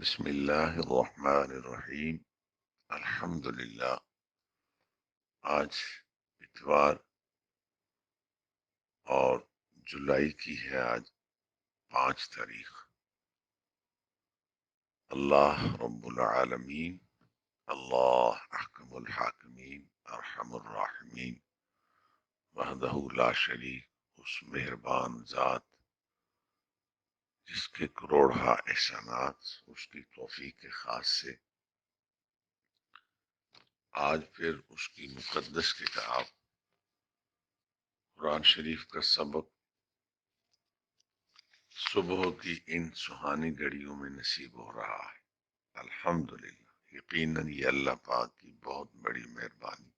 بسم اللہ الرحمن الرحیم۔ الحمد للہ۔ آج اتوار اور جولائی کی ہے آج 5 تاریخ۔ اللہ رب العالمین، اللہ احکم الحاکمین ارحم الراحمین، وحدہ لا شریک، اس مہربان ذات جس کے کروڑہا احسانات، اس کی توفیق خاص سے آج پھر اس کی مقدس کتاب قرآن شریف کا سبق صبح کی ان سہانی گھڑیوں میں نصیب ہو رہا ہے۔ الحمدللہ، یقیناً یہ اللہ پاک کی بہت بڑی مہربانی۔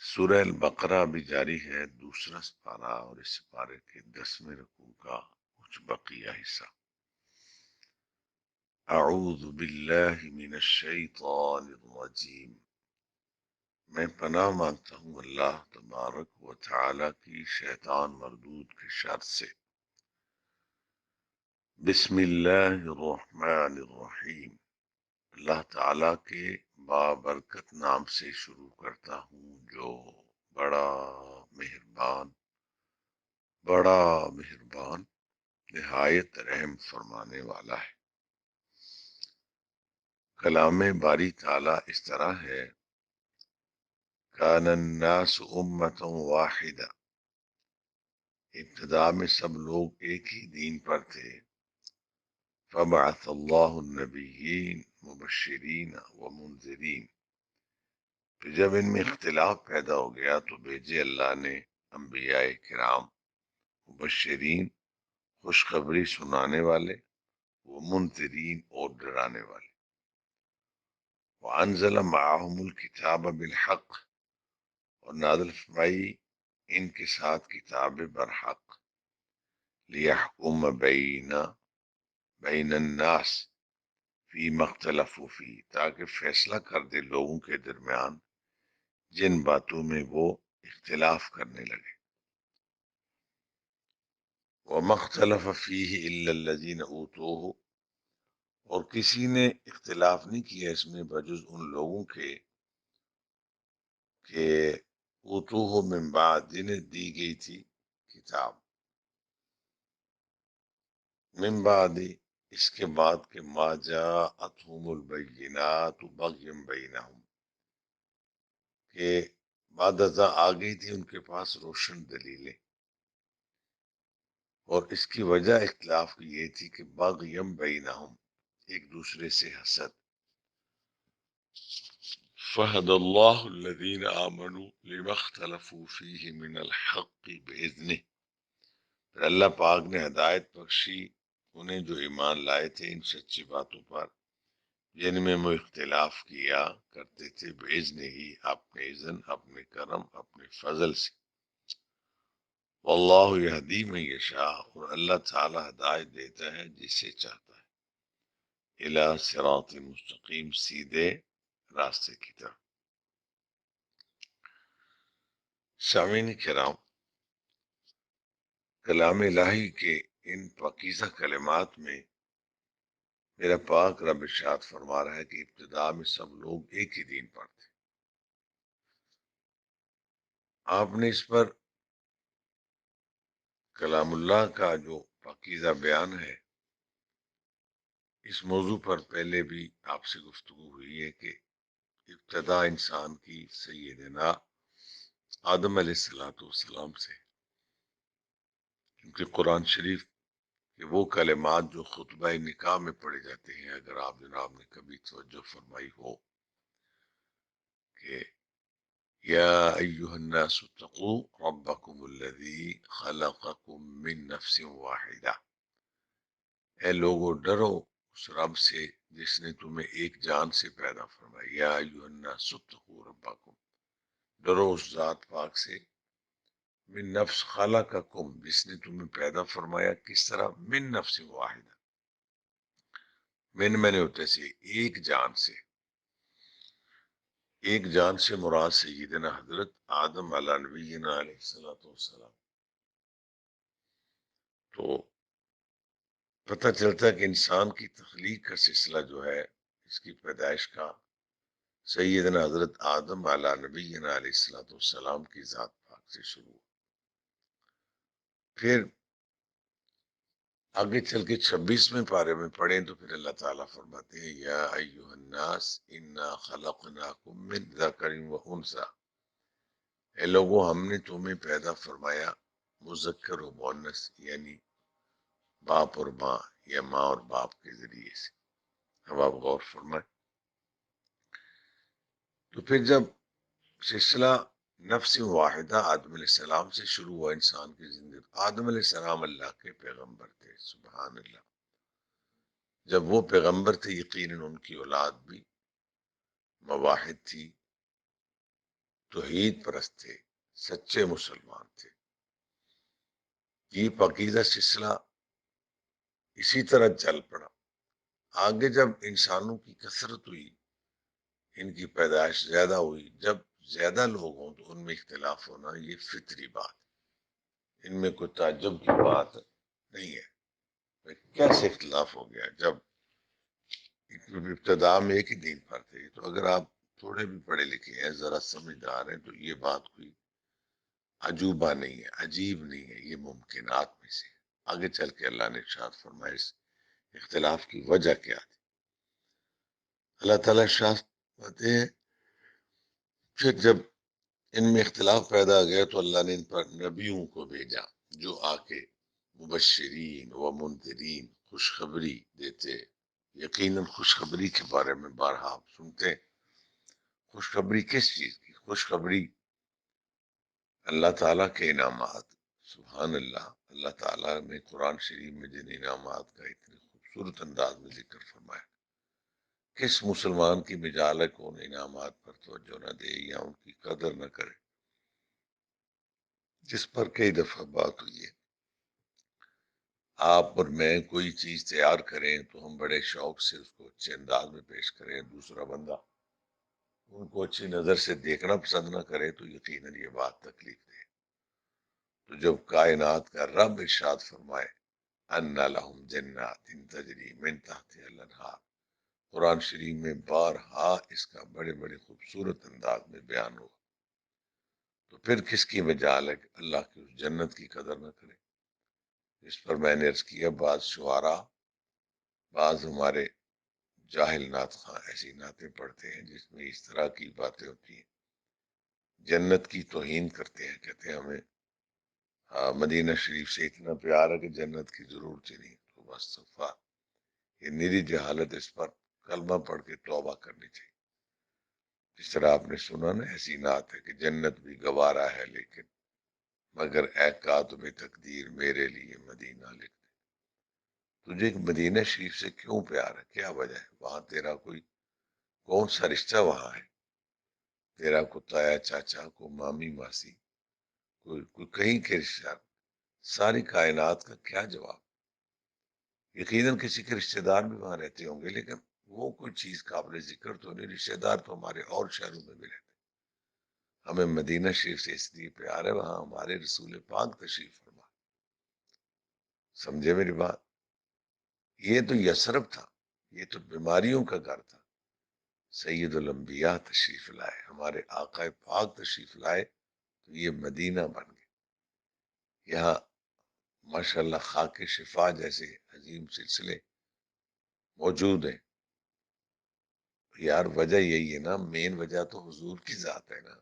سورہ البقرہ بھی جاری ہے، دوسرا سپارہ، اور اس سپارے کے 10ویں رکوع کا کچھ بقیہ حصہ۔ اعوذ باللہ من الشیطان الرجیم، میں پناہ مانگتا ہوں اللہ تبارک و تعالی کی شیطان مردود کے شر سے۔ بسم اللہ الرحمن الرحیم، اللہ تعالیٰ کے بابرکت نام سے شروع کرتا ہوں جو بڑا مہربان نہایت رحم فرمانے والا ہے۔ کلام باری تعالیٰ اس طرح ہے، کان الناس امۃ واحدہ، ابتدا میں سب لوگ ایک ہی دین پر تھے۔ فبعث اللہ النبیین مبشرین ومنذرین، پھر جب ان میں اختلاف پیدا ہو گیا تو بھیجے اللہ نے انبیاء کرام، مبشرین خوشخبری سنانے والے، ومنذرین اور ڈرانے والے۔ وانزل معهم الکتاب بالحق، اور نازل فرمائی ان کے ساتھ کتاب برحق، لیحکم بین الناس فیما اختلفوا فیہ، تاکہ فیصلہ کر دے لوگوں کے درمیان جن باتوں میں وہ اختلاف کرنے لگے۔ وما اختلف فیہ الا الذین اوتوہ، اور کسی نے اختلاف نہیں کیا اس میں بجز ان لوگوں کے کہ اوتوہ من بعد، جنہیں دی گئی تھی کتاب، من بعد اس کے بعد کہ ما جاءتہم البینات بغیا بینہم، کہ بعد ازاں آ گئی تھی ان کے پاس روشن دلیلیں، اور اس کی وجہ اختلاف کی یہ تھی کہ بغیم بینہم، ایک دوسرے سے حسد۔ فہد اللہ الذین آمنوا لما اختلفوا فیہ من الحق بإذنہ، پھر اللہ پاک نے ہدایت بخشی انہیں جو ایمان لائے تھے ان سچی باتوں پر جن میں وہ اختلاف کیا کرتے تھے، بإذنہ ہی، اپنے اذن، اپنے کرم، اپنے فضل سے۔ واللہ یہدی من یشاء، اور اللہ تعالی ہدایت دیتا ہے جسے چاہتا ہے، الی صراط مستقیم، سیدھے راستے کی طرف۔ سامعین کرام، کلام الہی کے ان پاکیزہ کلمات میں میرا پاک رب ارشاد فرما رہا ہے کہ ابتدا میں سب لوگ ایک ہی دین پر تھے۔ آپ نے اس پر کلام اللہ کا جو پاکیزہ بیان ہے، اس موضوع پر پہلے بھی آپ سے گفتگو ہوئی ہے کہ ابتدا انسان کی سیدنا آدم علیہ السلام سے، کیونکہ قرآن شریف کہ وہ کلمات جو خطبہ نکاح میں پڑھے جاتے ہیں، اگر آپ جناب نے کبھی توجہ فرمائی ہو کہ یا ایہا الناس اتقوا ربکم الذی خلقکم من نفس واحدہ، اے لوگو ڈرو اس رب سے جس نے تمہیں ایک جان سے پیدا فرمایا۔ یا ایہا الناس اتقوا ربکم، ڈرو اس ذات پاک سے، من نفس خلقکم، جس نے تمہیں پیدا فرمایا کس طرح، من نفس واحدہ، میں نے ہوتے سے ایک جان سے۔ ایک جان سے مراد سیدنا حضرت آدم علیہ نبینا علیہ السلام۔ تو پتہ چلتا ہے کہ انسان کی تخلیق کا سلسلہ جو ہے، اس کی پیدائش کا سیدنا حضرت آدم علیہ نبینا علیہ الصلوۃ والسلام کی ذات پاک سے شروع ہوا۔ پھر آگے چل کے 26ویں پارے میں پڑھیں تو پھر اللہ تعالیٰ فرماتے ہیں یا ایھا الناس انا خلقناکم من ذکر و انثی، اے لوگوں ہم نے تمہیں پیدا فرمایا مذکر و مؤنث، یعنی باپ اور ماں یا ماں اور باپ کے ذریعے سے۔ اب آپ غور فرمائیں، تو پھر جب سلسلہ نفس واحدہ آدم علیہ السلام سے شروع ہوا انسان کی زندگی، آدم علیہ السلام اللہ کے پیغمبر تھے، سبحان اللہ۔ جب وہ پیغمبر تھے یقیناً ان کی اولاد بھی مواحد تھی، توحید پرست تھے، سچے مسلمان تھے۔ یہ پاکیزہ سلسلہ اسی طرح چل پڑا۔ آگے جب انسانوں کی کثرت ہوئی، ان کی پیدائش زیادہ ہوئی، جب زیادہ لوگ ہوں تو ان میں اختلاف ہونا یہ فطری بات، ان میں کوئی تعجب کی بات نہیں ہے۔ کیسے اختلاف ہو گیا؟ جب ابتدا میں ایک ہی دین پر تھے، تو اگر آپ تھوڑے بھی پڑھے لکھے ہیں، ذرا سمجھدار ہیں، تو یہ بات کوئی عجوبہ نہیں ہے، عجیب نہیں ہے، یہ ممکنات میں سے۔ آگے چل کے اللہ نے ارشاد فرمایا اس اختلاف کی وجہ کیا تھی۔ اللہ تعالیٰ ارشاد فرماتے ہیں پھر جب ان میں اختلاف پیدا ہو گیا تو اللہ نے ان پر نبیوں کو بھیجا جو آ کے مبشرین و منذرین خوشخبری دیتے۔ یقیناً خوشخبری کے بارے میں بارہا آپ سنتے ہیں۔ خوشخبری کس چیز کی؟ خوشخبری اللہ تعالیٰ کے انعامات، سبحان اللہ۔ اللہ تعالیٰ نے قرآن شریف میں جن انعامات کا اتنے خوبصورت انداز میں ذکر فرمایا، کس مسلمان کی مجال ہے کون انعامات پر توجہ نہ دے یا ان کی قدر نہ کرے، جس پر کئی دفعہ بات ہوئی ہے۔ آپ اور میں کوئی چیز تیار کریں تو ہم بڑے شوق سے اس کو اچھے انداز میں پیش کریں، دوسرا بندہ ان کو اچھی نظر سے دیکھنا پسند نہ کرے تو یقیناً یہ بات تکلیف دے۔ تو جب کائنات کا رب ارشاد فرمائے ان لہم جنات تجری من تحتہا الانہار، قرآن شریف میں بارہا اس کا بڑے بڑے خوبصورت انداز میں بیان ہوا، تو پھر کس کی مجال ہے کہ اللہ کی اس جنت کی قدر نہ کرے؟ اس پر میں نے عرض کیا بعض شعراء، بعض ہمارے جاہل نعت خواں ایسی نعتیں پڑھتے ہیں جس میں اس طرح کی باتیں ہوتی ہیں، جنت کی توہین کرتے ہیں، کہتے ہیں ہمیں مدینہ شریف سے اتنا پیار ہے کہ جنت کی ضرورت ہی نہیں، تو بس صفا یہ نیری جہالت، اس پر کلمہ پڑھ کے توبہ کرنی چاہیے۔ جس طرح آپ نے سنا نا ایسی نعت ہے کہ جنت بھی گوارا ہے لیکن مگر اے کاتب تقدیر میرے لیے مدینہ لکھ دے۔ تجھے مدینہ شریف سے کیوں پیار ہے؟ کیا وجہ ہے؟ وہاں تیرا کوئی کون سا رشتہ وہاں ہے؟ تیرا کو تایا چاچا، کو مامی ماسی، کوئی کہیں کے رشتہ؟ ساری کائنات کا کیا جواب؟ یقیناً کسی کے رشتہ دار بھی وہاں رہتے ہوں گے لیکن وہ کوئی چیز قابل ذکر تو نہیں، رشتہ دار تو ہمارے اور شہروں میں بھی رہتے ہیں۔ ہمیں مدینہ شریف سے اس لیے پیار ہے وہاں ہمارے رسول پاک تشریف فرما۔ سمجھے میری بات؟ یہ تو یثرب تھا، یہ تو بیماریوں کا گھر تھا، سید الانبیاء تشریف لائے، ہمارے آقا پاک تشریف لائے تو یہ مدینہ بن گئے۔ یہاں ماشاءاللہ خاک شفا جیسے عظیم سلسلے موجود ہیں۔ یار وجہ یہی ہے نا، مین وجہ تو حضور کی ذات ہے نا،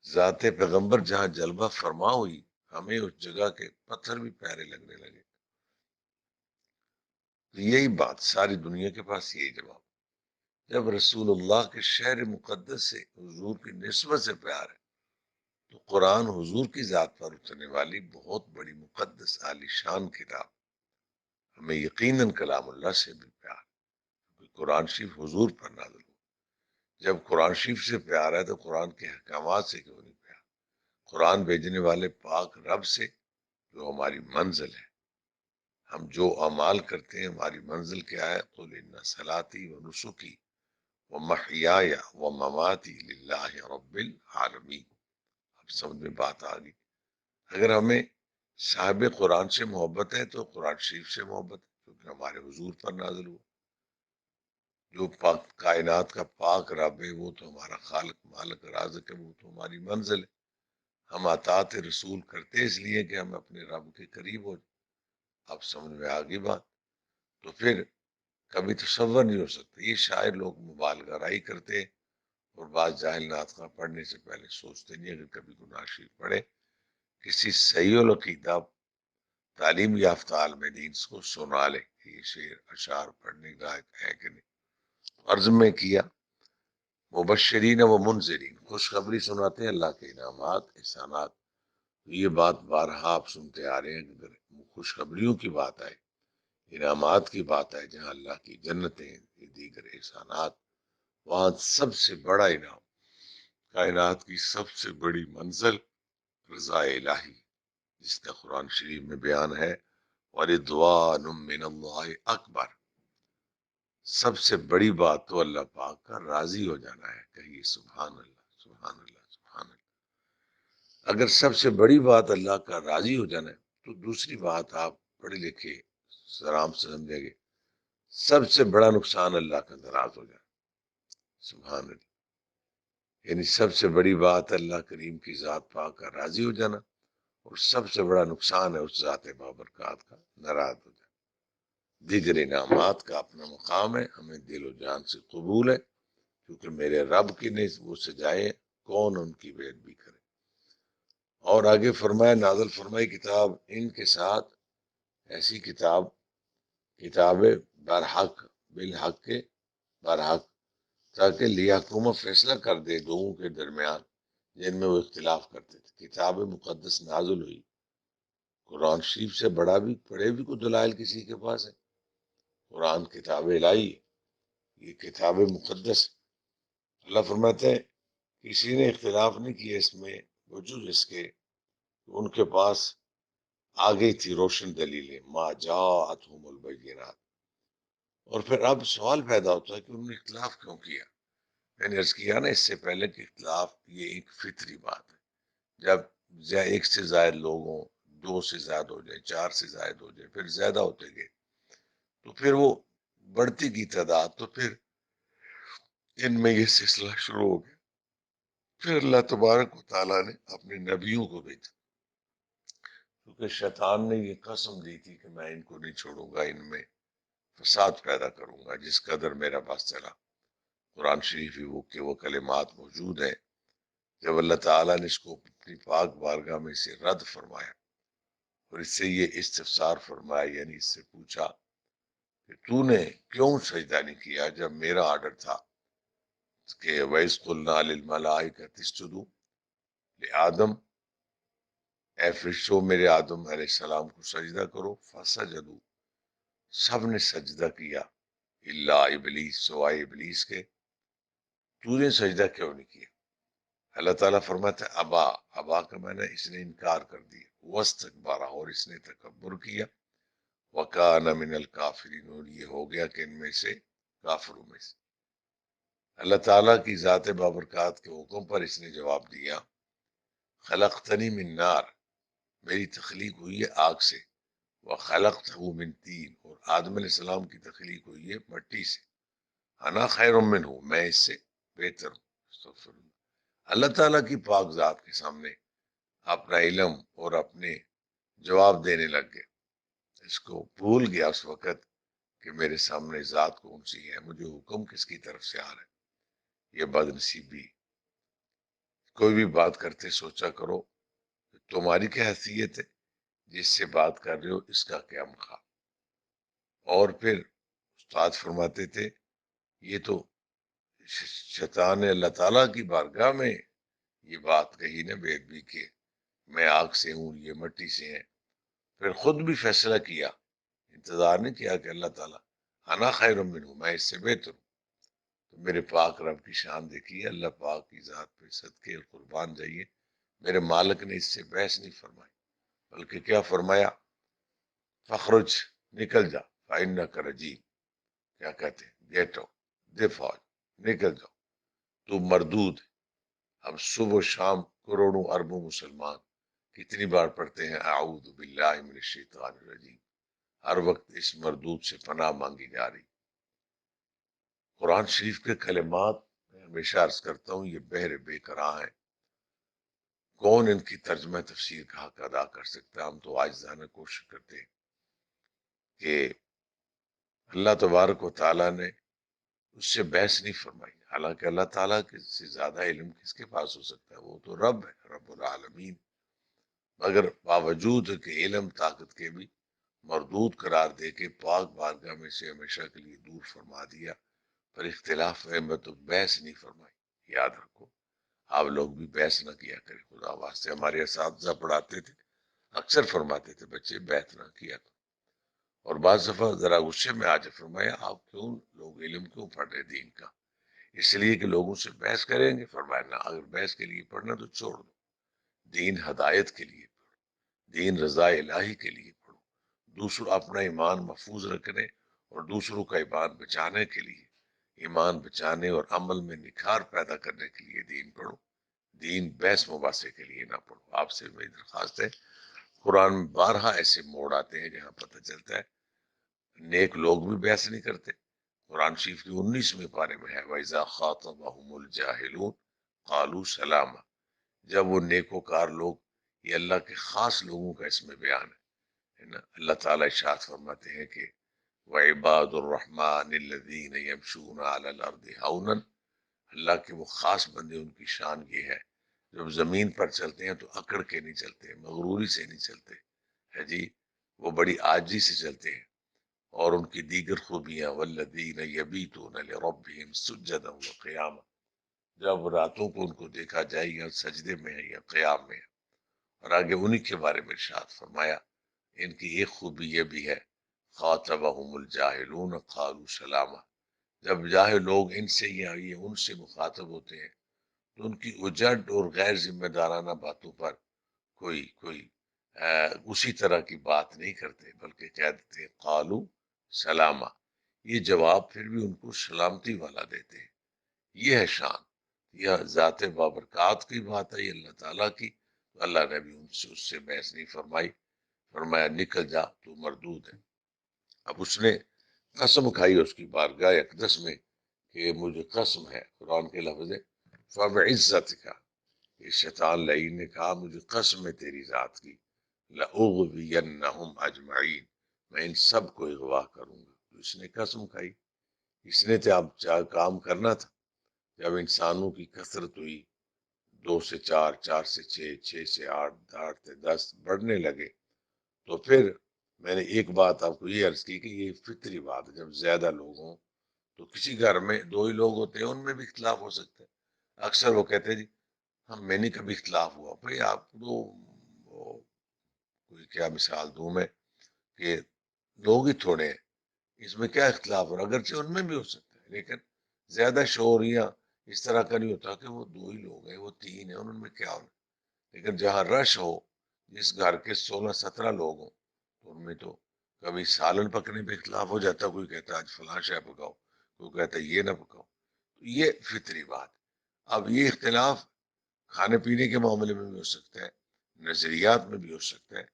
ذات پیغمبر جہاں جلوہ فرما ہوئی ہمیں اس جگہ کے پتھر بھی پیارے لگنے لگے۔ تو یہی بات ساری دنیا کے پاس یہی جواب، جب رسول اللہ کے شہر مقدس سے حضور کی نسبت سے پیار ہے تو قرآن حضور کی ذات پر اترنے والی بہت بڑی مقدس عالی شان کتاب، ہمیں یقیناً کلام اللہ سے بھی پیار، قرآن شریف حضور پر نازل ہو۔ جب قرآن شریف سے پیار ہے تو قرآن کے احکامات سے کیوں نہیں پیار؟ قرآن بھیجنے والے پاک رب سے جو ہماری منزل ہے، ہم جو اعمال کرتے ہیں ہماری منزل کیا ہے؟ قل ان صلاتی و نسکی و محیای و مماتی للہ رب العالمین۔ اب سمجھ میں بات آ گئی۔ اگر ہمیں صاحب قرآن سے محبت ہے تو قرآن شریف سے محبت ہے، کیونکہ ہمارے حضور پر نازل ہوا۔ جو پاک کائنات کا پاک رب ہے وہ تو ہمارا خالق مالک رازق ہے، وہ تو ہماری منزل ہے۔ ہم اطاعت رسول کرتے اس لیے کہ ہم اپنے رب کے قریب ہو جائیں۔ اب سمجھ میں آگی بات؟ تو پھر کبھی تصور نہیں ہو سکتا، یہ شاعر لوگ مبالغہ رائی کرتے ہیں، اور بعض جاہل نعت خواں پڑھنے سے پہلے سوچتے نہیں اگر کبھی گناہ شریف پڑھے کسی صحیح العقیدہ تعلیم یافتہ عالم دین کو سنا لے کہ یہ شعر اشعار پڑھنے لائق ہے کہ نہیں۔ عرض میں کیا مبشرین و منذرین، خوشخبری سناتے ہیں اللہ کے انعامات احسانات۔ یہ بات بارہا آپ سنتے آ رہے ہیں، اگر خوشخبریوں کی بات آئے، انعامات کی بات آئے، جہاں اللہ کی جنتیں دیگر احسانات، وہاں سب سے بڑا انعام، کائنات کی سب سے بڑی منزل رضا الہی، جس کا قرآن شریف میں بیان ہے وَرِضْوَانٌ مِّنَ اللَّهِ اکبر۔ سب سے بڑی بات تو اللہ پاک کا راضی ہو جانا ہے، کہیے سبحان اللہ سبحان اللہ سبحان اللہ۔ اگر سب سے بڑی بات اللہ کا راضی ہو جانا ہے تو دوسری بات آپ پڑھے لکھے آرام سے سمجھیں گے، سب سے بڑا نقصان اللہ کا ناراض ہو جانا، سبحان اللہ۔ یعنی سب سے بڑی بات اللہ کریم کی ذات پاک کا راضی ہو جانا، اور سب سے بڑا نقصان ہے اس ذات بابرکات کا ناراض ہو جانا۔ دیگر انعامات کا اپنا مقام ہے، ہمیں دل و جان سے قبول ہے، کیونکہ میرے رب کی نزد وہ سجائے کون ان کی بے ادبی کرے۔ اور آگے فرمایا نازل فرمائی کتاب ان کے ساتھ ایسی کتاب برحق بالحق کے برحق، تاکہ لیحکم فیصلہ کر دے لوگوں کے درمیان جن میں وہ اختلاف کرتے تھے۔ کتاب مقدس نازل ہوئی، قرآن شریف سے بڑا بھی پڑھے بھی کوئی دلائل کسی کے پاس ہے؟ قرآن کتاب الہی ہے، یہ کتاب مقدس ہے۔ اللہ فرماتے ہیں کسی نے اختلاف نہیں کیا اس میں وجود اس کے کہ ان کے پاس آ گئی تھی روشن دلیلیں، ما جاءتہم البینات۔ اور پھر اب سوال پیدا ہوتا ہے کہ انہوں نے اختلاف کیوں کیا؟ میں نے عرض کیا نا اس سے پہلے کہ اختلاف یہ ایک فطری بات ہے، جب ایک سے زائد لوگ ہوں، دو سے زائد ہو جائے، چار سے زائد ہو جائے، پھر زیادہ ہوتے گئے، تو پھر وہ بڑھتی کی تعداد، تو پھر ان میں یہ سلسلہ شروع ہو گیا۔ پھر اللہ تبارک و تعالیٰ نے اپنے نبیوں کو بھیجا، کیونکہ شیطان نے یہ قسم دی تھی کہ میں ان کو نہیں چھوڑوں گا، ان میں فساد پیدا کروں گا۔ جس قدر میرا بس چلا، قرآن شریف ہی وہ کلمات موجود ہیں جب اللہ تعالیٰ نے اس کو اپنی پاک بارگاہ میں سے رد فرمایا، اور اس سے یہ استفسار فرمایا، یعنی اس سے پوچھا کہ تو نے کیوں سجدہ نہیں کیا جب میرا آرڈر تھا کہ وَإِذْ قُلْنَا لِلْمَلَائِكَةِ اسْجُدُوا لِآدَمَ، اے فرشتوں میرے آدم علیہ السلام کو سجدہ کرو، فسجدوا، سب نے سجدہ کیا، الا ابلیس، سوائے ابلیس کے۔ تو نے سجدہ کیوں نہیں کیا؟ اللہ تعالیٰ فرماتا ہے ابا، ابا کا معنی اس نے انکار کر دیا، واستکبر، اور اس نے تکبر کیا، وکان من الکافرین، اور یہ ہو گیا کہ ان میں سے کافروں میں سے۔ اللہ تعالیٰ کی ذات بابرکات کے حکم پر اس نے جواب دیا خلقتنی من نار، میری تخلیق ہوئی ہے آگ سے، وخلقتہ من طین، اور آدم علیہ السلام کی تخلیق ہوئی ہے مٹی سے، انا خیر منہ، میں اس سے بہتر ہوں۔ استغفر اللہ۔ اللہ تعالیٰ کی پاک ذات کے سامنے اپنا علم اور اپنے جواب دینے لگ گئے، اس کو بھول گیا اس وقت کہ میرے سامنے ذات کون سی ہے، مجھے حکم کس کی طرف سے آ رہا ہے۔ یہ بد نصیبی، کوئی بھی بات کرتے سوچا کرو تمہاری کیا حیثیت ہے، جس سے بات کر رہے ہو اس کا کیا مقام۔ اور پھر استاد فرماتے تھے یہ تو شیطان نے اللہ تعالیٰ کی بارگاہ میں یہ بات کہی نا بے ادبی کے، میں آگ سے ہوں یہ مٹی سے ہیں، پھر خود بھی فیصلہ کیا، انتظار نہیں کیا کہ اللہ تعالیٰ انا خیر منہ، میں اس سے بہتر ہوں۔ تو میرے پاک رب کی شان دیکھیے، اللہ پاک کی ذات پہ صدقے اور قربان جائیے، میرے مالک نے اس سے بحث نہیں فرمائی، بلکہ کیا فرمایا فخرج، نکل جا، فإنک رجیم، کیا کہتے ہیں گیٹ آؤٹ، دفاع، نکل جاؤ، تو مردود ہے۔ ہم صبح و شام کروڑوں اربوں مسلمان کتنی بار پڑھتے ہیں اعوذ باللہ من الشیطان الرجیم، ہر وقت اس مردود سے پناہ مانگی جا رہی۔ قرآن شریف کے کلمات میں ہمیشہ عرض کرتا ہوں یہ بحر بے کراں ہے، کون ان کی ترجمہ تفسیر کا حق ادا کر سکتا ہے؟ ہم تو عاجزانہ کوشش کرتے ہیں کہ اللہ تبارک و تعالیٰ نے اس سے بحث نہیں فرمائی، حالانکہ اللہ تعالیٰ سے زیادہ علم کس کے پاس ہو سکتا ہے؟ وہ تو رب ہے، رب العالمین، مگر باوجود کہ علم طاقت کے بھی مردود قرار دے کے پاک بارگاہ میں سے ہمیشہ کے لیے دور فرما دیا، پر اختلاف میں تو بحث نہیں فرمائی۔ یاد رکھو، آپ لوگ بھی بحث نہ کیا کریں، خدا واسطے۔ ہمارے اساتذہ پڑھاتے تھے، اکثر فرماتے تھے بچے بحث نہ کیا کرو، اور بعض دفعہ ذرا غصے میں آ جائے، فرمایا آپ کیوں لوگ علم کیوں پڑھ رہے دین کا؟ اس لیے کہ لوگوں سے بحث کریں گے۔ فرمایا نہ، اگر بحث کے لیے پڑھنا تو چھوڑ دو، دین ہدایت کے لیے پڑھو، دین رضا الہی کے لیے پڑھو، دوسروں اپنا ایمان محفوظ رکھنے اور دوسروں کا ایمان بچانے کے لیے، ایمان بچانے اور عمل میں نکھار پیدا کرنے کے لیے دین پڑھو، دین بحث مباحثے کے لیے نہ پڑھو۔ آپ سے میری درخواست ہے، قرآن میں بارہا ایسے موڑ آتے ہیں جہاں پتہ چلتا ہے نیک لوگ بھی بحث نہیں کرتے۔ قرآن شریف کی 19ویں پارے میں ہے وَإِذَا خَاطَبَهُمُ الْجَاهِلُونَ قَالُوا سَلَامًا، جب وہ نیکوکار لوگ، یہ اللہ کے خاص لوگوں کا اس میں بیان ہے نا۔ اللہ تعالیٰ ارشاد فرماتے ہیں کہ وَعِبَادُ الرَّحْمَنِ الَّذِينَ يَمْشُونَ عَلَى الْأَرْضِ هَوْنًا، اللہ کے وہ خاص بندے، ان کی شان یہ ہے جب زمین پر چلتے ہیں تو اکڑ کے نہیں چلتے، مغروری سے نہیں چلتے، ہے جی، وہ بڑی عاجزی سے چلتے ہیں۔ اور ان کی دیگر خوبیاں والذین یبیتون لربہم سجدا وقیاما، جب راتوں کو ان کو دیکھا جائے یا سجدے میں ہے یا قیام میں ہے۔ اور آگے انہی کے بارے میں ارشاد فرمایا ان کی ایک خوبی یہ بھی ہے خاطبہم الجاہلون قالوا سلاما، جب جاہل لوگ ان سے یا یہ ان سے مخاطب ہوتے ہیں تو ان کی اجڑ اور غیر ذمہ دارانہ باتوں پر کوئی اسی طرح کی بات نہیں کرتے، بلکہ کہہ دیتے ہیں قالو سلامہ، یہ جواب پھر بھی ان کو سلامتی والا دیتے ہیں۔ یہ ہے شان، یہ ذات بابرکات کی بات ہے، یہ اللہ تعالیٰ کی، تو اللہ نے بھی اس سے بحث نہیں فرمائی، فرمایا نکل جا تو مردود ہے۔ اب اس نے قسم کھائی اس کی بارگاہ اقدس میں کہ مجھے قسم ہے، قرآن کے لفظ ہے فَبِعِزَّتِكَ، یہ شیطان لعین نے کہا مجھے قسم ہے تیری ذات کی، لَأُغْوِيَنَّهُمْ أَجْمَعِينَ، میں ان سب کو اغوا کروں گا۔ تو اس نے قسم کھائی، اس نے تو اب کام کرنا تھا۔ جب انسانوں کی کثرت ہوئی، 2 سے 4، 4 سے 6، 6 سے 8، 8 سے 10 بڑھنے لگے، تو پھر میں نے ایک بات آپ کو یہ عرض کی کہ یہ فطری بات ہے، جب زیادہ لوگ ہوں تو کسی گھر میں 2 ہی لوگ ہوتے ہیں، ان میں بھی اختلاف ہو سکتا ہے۔ اکثر وہ کہتے ہیں جی ہم میں نے کبھی اختلاف ہوا، بھئی آپ تو کوئی کیا مثال دوں میں کہ لوگ ہی تھوڑے ہیں، اس میں کیا اختلاف ہو رہا، اگرچہ ان میں بھی ہو سکتا ہے، لیکن زیادہ شعوریہ اس طرح کا نہیں ہوتا کہ وہ 2 ہی لوگ ہیں، وہ 3 ہیں، ان میں کیا ہونا۔ لیکن جہاں رش ہو، جس گھر کے 16-17 لوگ ہوں، تو ان میں تو کبھی سالن پکنے پہ اختلاف ہو جاتا، کوئی کہتا ہے آج فلاں شے پکاؤ، کوئی کہتا ہے یہ نہ پکاؤ، تو یہ فطری بات۔ اب یہ اختلاف کھانے پینے کے معاملے میں بھی ہو سکتا ہے، نظریات میں بھی ہو سکتا ہے۔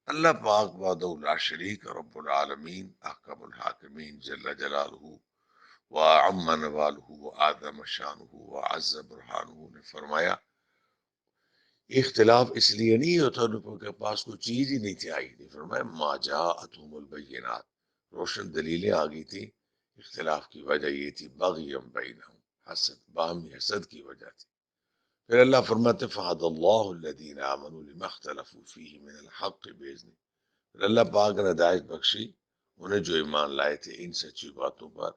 اللہ پاک وحدہ لا شریک رب العالمین احکم الحاکمین جل جلالہ وعم نوالہ وآدم شانہ وعز برہانہ نے فرمایا اختلاف اس لیے نہیں ہوتا ان کے پاس کوئی چیز ہی نہیں تھی آئی، نہیں فرمایا ما جاءتہم البینات، روشن دلیلیں آ گئی تھی، اختلاف کی وجہ یہ تھی بغیم بینہم، حسد، باہمی حسد کی وجہ تھی۔ پھر اللہ فرماتے فہد اللہ الذین آمنوا لما اختلفوا فیہ من الحق بإذنہ، پھر اللہ پاک نے ہدایت بخشی انہیں جو ایمان لائے تھے ان سچی باتوں پر،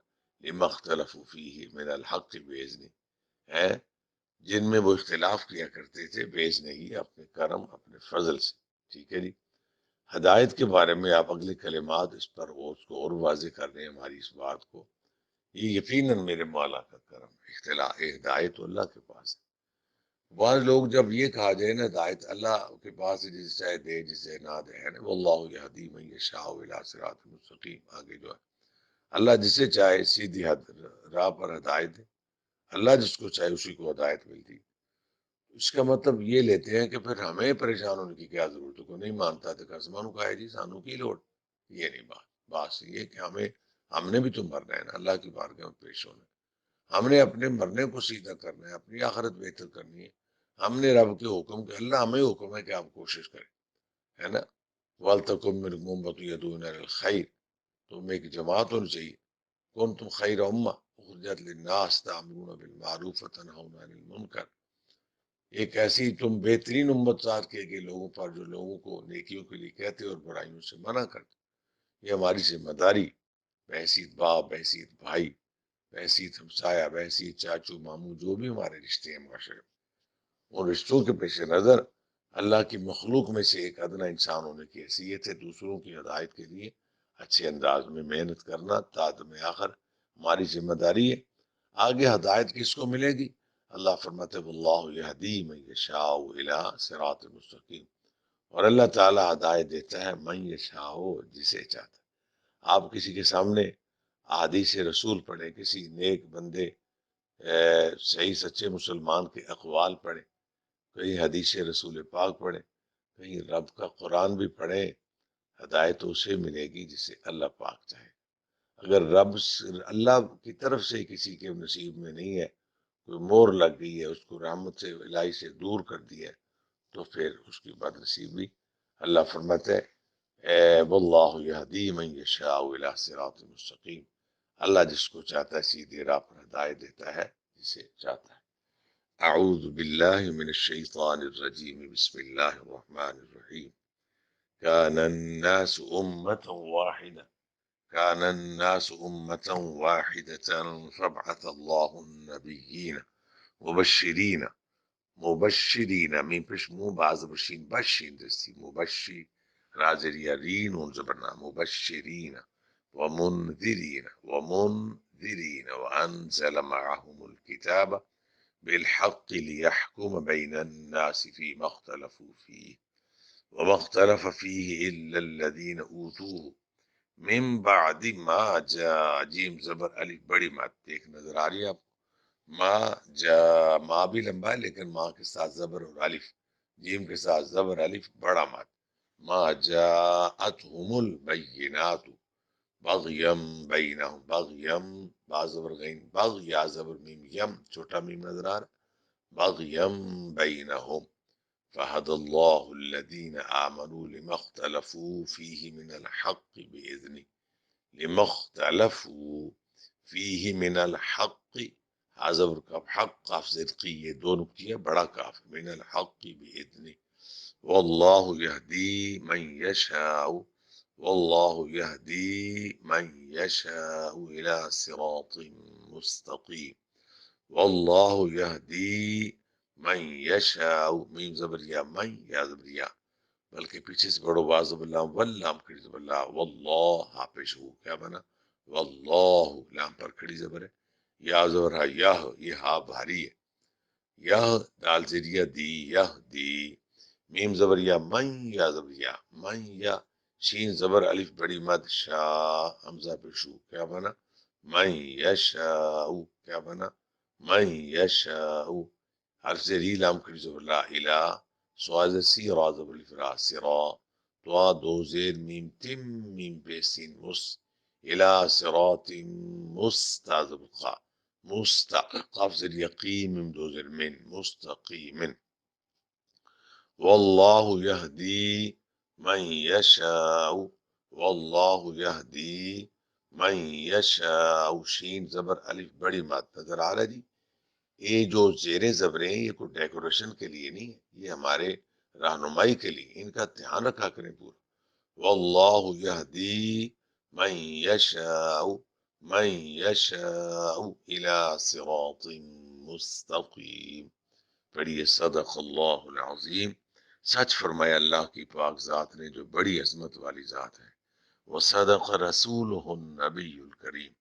لما اختلفوا فیہ من الحق بإذنہ، ہے جن میں وہ اختلاف کیا کرتے تھے بإذنہ ہی، اپنے کرم اپنے فضل سے۔ ٹھیک ہے جی، ہدایت کے بارے میں آپ اگلے کلمات اس پر اس کو اور واضح کر رہے ہیں ہماری اس بات کو، یہ یقیناً میرے مولا کا کرم ہے، اختلاف ہدایت تو اللہ کے پاس ہے۔ بعض لوگ جب یہ کہا جائے نا ہدایت اللہ کے پاس ہے، جسے چاہے دے جسے نہ دے، ہے نا، واللہ یہدی من یشاء الی صراط مستقیم، آگے جو ہے اللہ جسے چاہے سیدھی راہ پر ہدایت دے، اللہ جس کو چاہے اسی کو ہدایت ملتی۔ اس کا مطلب یہ لیتے ہیں کہ پھر ہمیں پریشان ہونے کی کیا ضرورت ہے، کوئی نہیں مانتا تو آسمانوں کا ہے جی سانوں کی لوٹ. یہ نہیں بات یہ کہ ہم نے بھی تو مرنا ہے نا، اللہ کی بارگاہ میں پیش ہونا ہے. ہم نے اپنے مرنے کو سیدھا کرنا ہے، اپنی آخرت بہتر کرنی ہے. ہم نے رب کے حکم کے، اللہ ہمیں حکم ہے کہ آپ کوشش کریں، ہے نا. وَلْتَكُن مِّنكُمْ أُمَّةٌ يَدْعُونَ إِلَى الْخَيْرِ، تم ایک جماعت ہونی چاہیے. كُنتُمْ خَيْرَ أُمَّةٍ أُخْرِجَتْ لِلنَّاسِ تَأْمُرُونَ بِالْمَعْرُوفِ وَتَنْهَوْنَ عَنِ الْمُنكَرِ. ایک ایسی تم بہترین امت ذات کے لوگوں پر جو لوگوں کو نیکیوں کے لیے کہتے اور برائیوں سے منع کرتے. یہ ہماری ذمہ داری، بحیثیت باپ، بحیثیت بھائی، بحیثیت ہمسایہ، بحیثیت چاچو ماموں، جو بھی ہمارے رشتے ہیں معاشرے میں، ان رشتوں کے پیش نظر اللہ کی مخلوق میں سے ایک ادنا انسان ہونے کی حیثیت ہے دوسروں کی ہدایت کے لیے اچھے انداز میں محنت کرنا. تادم آخر ہماری ذمہ داری ہے. آگے ہدایت کس کو ملے گی؟ اللہ فرماتے واللہ یہدی من یشاء الی صراط مستقیم، اور اللہ تعالی ہدایت دیتا ہے من یشاء، جسے چاہتا ہے. آپ کسی کے سامنے احادیث رسول پڑھیں، کسی نیک بندے صحیح سچے مسلمان کے اقوال پڑھیں، کہیں حدیث رسول پاک پڑھیں، کہیں رب کا قرآن بھی پڑھیں، ہدایت اسے ملے گی جسے اللہ پاک چاہے. اگر اللہ کی طرف سے کسی کے نصیب میں نہیں ہے، کوئی مور لگ گئی ہے، اس کو رحمت سے الہی سے دور کر دیا ہے، تو پھر اس کی بد نصیبی. اللہ فرماتے ہے واللہ یہدی من یشاء الی صراط مستقیم، اللہ جس کو چاہتا ہے سیدھی راہ پر ہدایت دیتا ہے جسے چاہتا ہے. اعوذ باللہ من الشیطان الرجیم، بسم اللہ الرحمن الرحیم. كان الناس أمة واحدة كان الناس أمة واحدة فبعث الله النبيين مبشرين من پیش مو بعض بشین بشین دستی مبشر رازرین زبرنا مبشرين ومنذرين وأنزل معهم الكتاب بالحق ليحكم بين الناس فيما اختلفوا فيه وما اختلف فيه إلا الذين أوتوه من بعد ما جاء. جیم زبر الف بڑی مات ایک نظر آ رہی ہے آپ. ماں بھی لمبا ہے لیکن ماں کے ساتھ زبر اور الف، جیم کے ساتھ زبر الف بڑا مات. ما جاءتهم البینات بغیم بینہم، بغیم با زبر غین، بغیا زبر میم یم چھوٹا میم نظر آ رہا، بغیم بینہم. فهدى الله الذين آمنوا لما اختلفوا فيه من الحق بإذنه، لما اختلفوا فيه من الحق، حضر کاف حق کاف صدقی، یہ دو نکتیاں بڑا کاف، من الحق بإذنه. والله يهدي من يشاء، والله يهدي من يشاء إلى صراط مستقيم. والله يهدي من يشاء، میم زبریا من یا زبریا، بلکہ پیچھے سے پڑھو واضب اللہ واللام کھڑی زبر اللہ، واللہ حافظ ہو کیا بنا واللہ لام پر کھڑی زبر ہے، یا زبر ہے یہ ہا بھاری ہے، یہ دال زریہ دی، یہ دی، میم زبر یا من یا زبر یا من یا، شین زبر الف بڑی مد شاء حمزہ پہ شو کیا بنا من یشاء، کیا بنا من یشاء. حرف زری لام کھڑی زبر لا الہ، سواز سی را زبر الفرا سرا، دعا دو زیر میم تم میم پیسین مس، الہ صراط مستعذب قا قاف زر یقیم میم دو زیر من مستقیم. واللہ یہدی من یشاء، واللہ یہدی من یشاء، شین زبر الف بڑی مات نظر آ رہا جی. یہ جو زیریں زبریں یہ کوئی ڈیکوریشن کے لیے نہیں ہے، یہ ہمارے رہنمائی کے لیے، ان کا دھیان رکھا کریں پورا. واللہ یہدی من یشاء، من یشاء الی صراط مستقیم. پڑھیے صدق اللہ العظیم. سچ فرمایا اللہ کی پاک ذات نے جو بڑی عظمت والی ذات ہے، وہ صدق رسولہ النبی الکریم،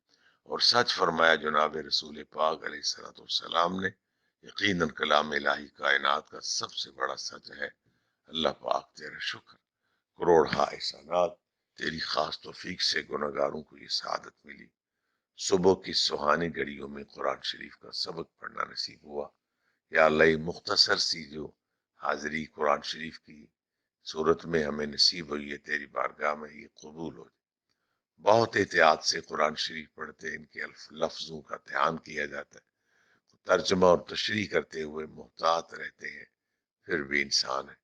اور سچ فرمایا جناب رسول پاک علیہ السلام نے. یقیناً کلام الہی کائنات کا سب سے بڑا سچ ہے. اللہ پاک تیرا شکر، کروڑ احسانات، تیری خاص توفیق سے گناہگاروں کو یہ سعادت ملی. صبح کی سہانی گھڑیوں میں قرآن شریف کا سبق پڑھنا نصیب ہوا. یا اللہ یہ مختصر سی جو حاضری قرآن شریف کی صورت میں ہمیں نصیب ہوئی ہے تیری بارگاہ میں، یہ قبول ہو جائے۔ بہت احتیاط سے قرآن شریف پڑھتے ہیں، ان کے لفظوں کا دھیان کیا جاتا ہے، ترجمہ اور تشریح کرتے ہوئے محتاط رہتے ہیں، پھر بھی انسان ہے،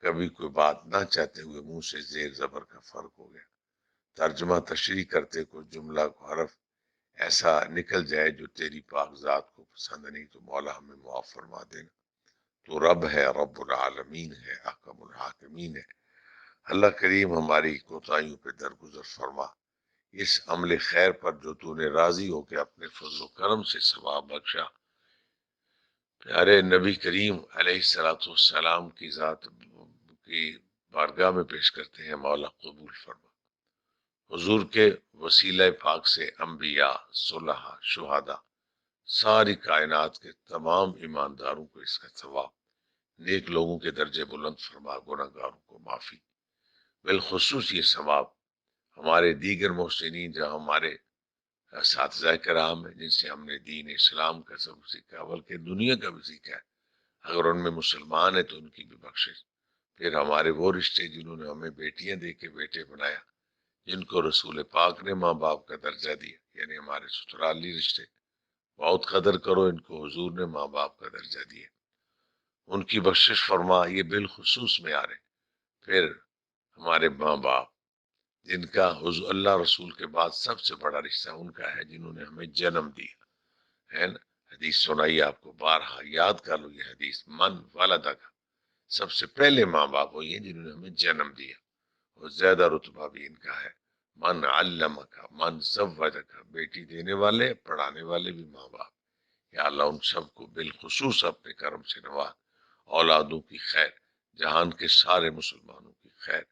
کبھی کوئی بات نہ چاہتے ہوئے منہ سے زیر زبر کا فرق ہو گیا، ترجمہ تشریح کرتے کوئی جملہ کو حرف ایسا نکل جائے جو تیری پاک ذات کو پسند نہیں، تو مولا ہمیں معاف فرما دینا۔ تو رب ہے، رب العالمین ہے، احکم الحاکمین ہے۔ اللہ کریم ہماری کوتاہیوں پہ درگزر فرما، اس عمل خیر پر جو تو نے راضی ہو کے اپنے فضل و کرم سے ثواب بخشا، پیارے نبی کریم علیہ السلام کی ذات کی بارگاہ میں پیش کرتے ہیں، مولا قبول فرما۔ حضور کے وسیلہ پاک سے انبیاء، صلحاء، شہداء، ساری کائنات کے تمام ایمانداروں کو اس کا ثواب، نیک لوگوں کے درجے بلند فرما، گناہ گاروں کو معافی، بالخصوص یہ ثواب ہمارے دیگر محسنین جہاں ہمارے اساتذہ کرام ہیں جن سے ہم نے دین اسلام کا سب سیکھا، بلکہ دنیا کا بھی سیکھا ہے، اگر ان میں مسلمان ہیں تو ان کی بھی بخشش، پھر ہمارے وہ رشتے جنہوں نے ہمیں بیٹیاں دے کے بیٹے بنایا، جن کو رسول پاک نے ماں باپ کا درجہ دیا، یعنی ہمارے سترالی رشتے، بہت قدر کرو ان کو حضور نے ماں باپ کا درجہ دیا، ان کی بخشش فرما، یہ بالخصوص میں آ رہے۔ پھر ہمارے ماں باپ جن کا حضور اللہ رسول کے بعد سب سے بڑا رشتہ ان کا ہے، جنہوں نے ہمیں جنم دیا ہے نا۔ حدیث سنائی آپ کو بارہا، یاد کر لو یہ حدیث، من والدہ کا، سب سے پہلے ماں باپ وہی ہیں جنہوں نے ہمیں جنم دیا، اور زیادہ رتبہ بھی ان کا ہے۔ من علم کا، من زوج کا، بیٹی دینے والے پڑھانے والے بھی ماں باپ، یا اللہ ان سب کو بالخصوص اپنے کرم سے نواز، اولادوں کی خیر، جہان کے سارے مسلمانوں کی خیر،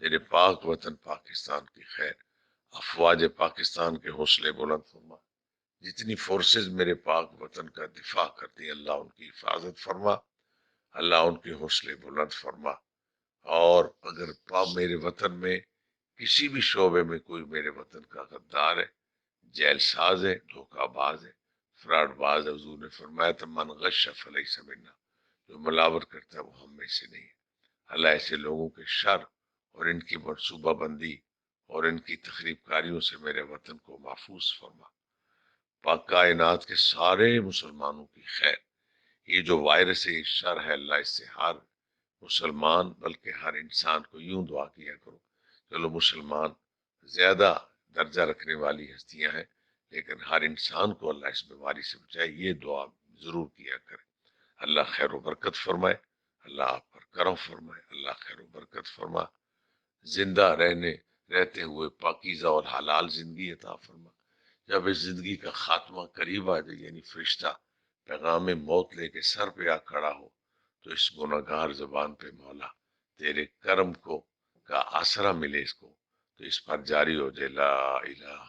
میرے پاک وطن پاکستان کی خیر، افواج پاکستان کے حوصلے بلند فرما، جتنی فورسز میرے پاک وطن کا دفاع کرتی ہیں اللہ ان کی حفاظت فرما، اللہ ان کے حوصلے بلند فرما، اور اگر میرے وطن میں کسی بھی شعبے میں کوئی میرے وطن کا غدار ہے، جیل ساز ہے، دھوکہ باز ہے، فراڈ باز ہے، حضور نے فرمایا تھا من غش فلیس منا، جو ملاوٹ کرتا ہے وہ ہم میں سے نہیں ہے۔ اللہ ایسے لوگوں کے شر اور ان کی منصوبہ بندی اور ان کی تخریب کاریوں سے میرے وطن کو محفوظ فرما، پاک کائنات کے سارے مسلمانوں کی خیر، یہ جو وائرس ہے یہ شر ہے، اللہ اس سے ہر مسلمان بلکہ ہر انسان کو یوں دعا کیا کرو، چلو مسلمان زیادہ درجہ رکھنے والی ہستیاں ہیں، لیکن ہر انسان کو اللہ اس بیماری سے بچائے، یہ دعا ضرور کیا کرے۔ اللہ خیر و برکت فرمائے، اللہ آپ پر کرم فرمائے، اللہ خیر و برکت فرما، زندہ رہتے ہوئے پاکیزہ اور حلال زندگی عطا فرما، جب اس زندگی کا خاتمہ قریب آ جائے، یعنی فرشتہ پیغام موت لے کے سر پہ آ کھڑا ہو، تو اس گناہگار زبان پہ مولا تیرے کرم کو کا آسرا ملے، اس کو تو اس پر جاری ہو جائے لا الہ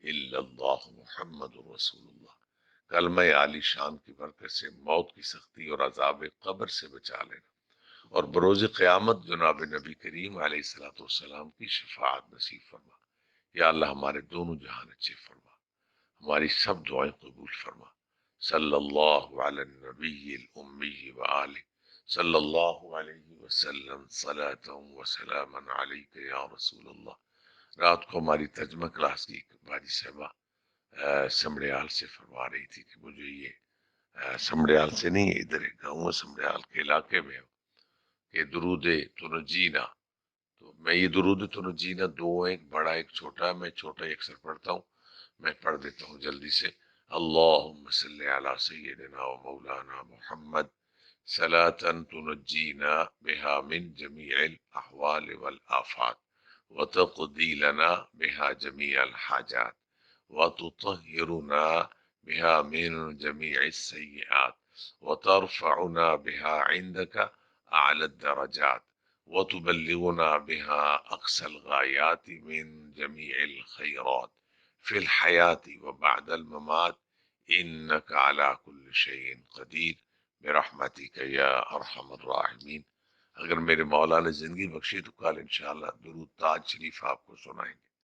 الا اللہ محمد رسول اللہ، کلمہ عالی شان کی برکت سے موت کی سختی اور عذاب قبر سے بچا لینا، اور بروز قیامت جناب نبی کریم علیہ السلام کی شفاعت نصیب فرما۔ یا اللہ ہمارے دونوں جہان اچھے فرما، ہماری سب دعائیں قبول فرما، صلی اللہ علی النبی الامی وآلہ صلی اللہ علیہ وسلم صلاۃ و سلاما علیک یا رسول اللہ۔ رات کو ہماری ترجمہ کلاس کی ایک باجی صاحبہ سمڑیال سے فرما رہی تھی کہ مجھے یہ سمڑیال سے نہیں، ادھر ایک گاؤں ہے سمڑیال کے علاقے میں، کہ درود تنجینا، تو میں یہ درود تنجینا دو ہیں، ایک بڑا ایک چھوٹا، میں چھوٹا ایک اکثر پڑھتا ہوں، میں پڑھ دیتا ہوں جلدی سے۔ اللہم صلی علی سیدنا و مولانا محمد صلاة تنجینا بها من جمیع الاحوال والآفات وتقضی لنا بها جمیع الحاجات وتطهرنا بها من جمیع السیئات وترفعنا بها عندك أعلى الدرجات وتبلغنا بها أقصى الغايات من جميع الخيرات في الحياة وبعد الممات إنك على كل شيء قدير برحمتك یا ارحم الراحمین۔ اگر میرے مولا نے زندگی بخشی تو کل انشاءاللہ درود تاج شریف آپ کو سنائیں گے۔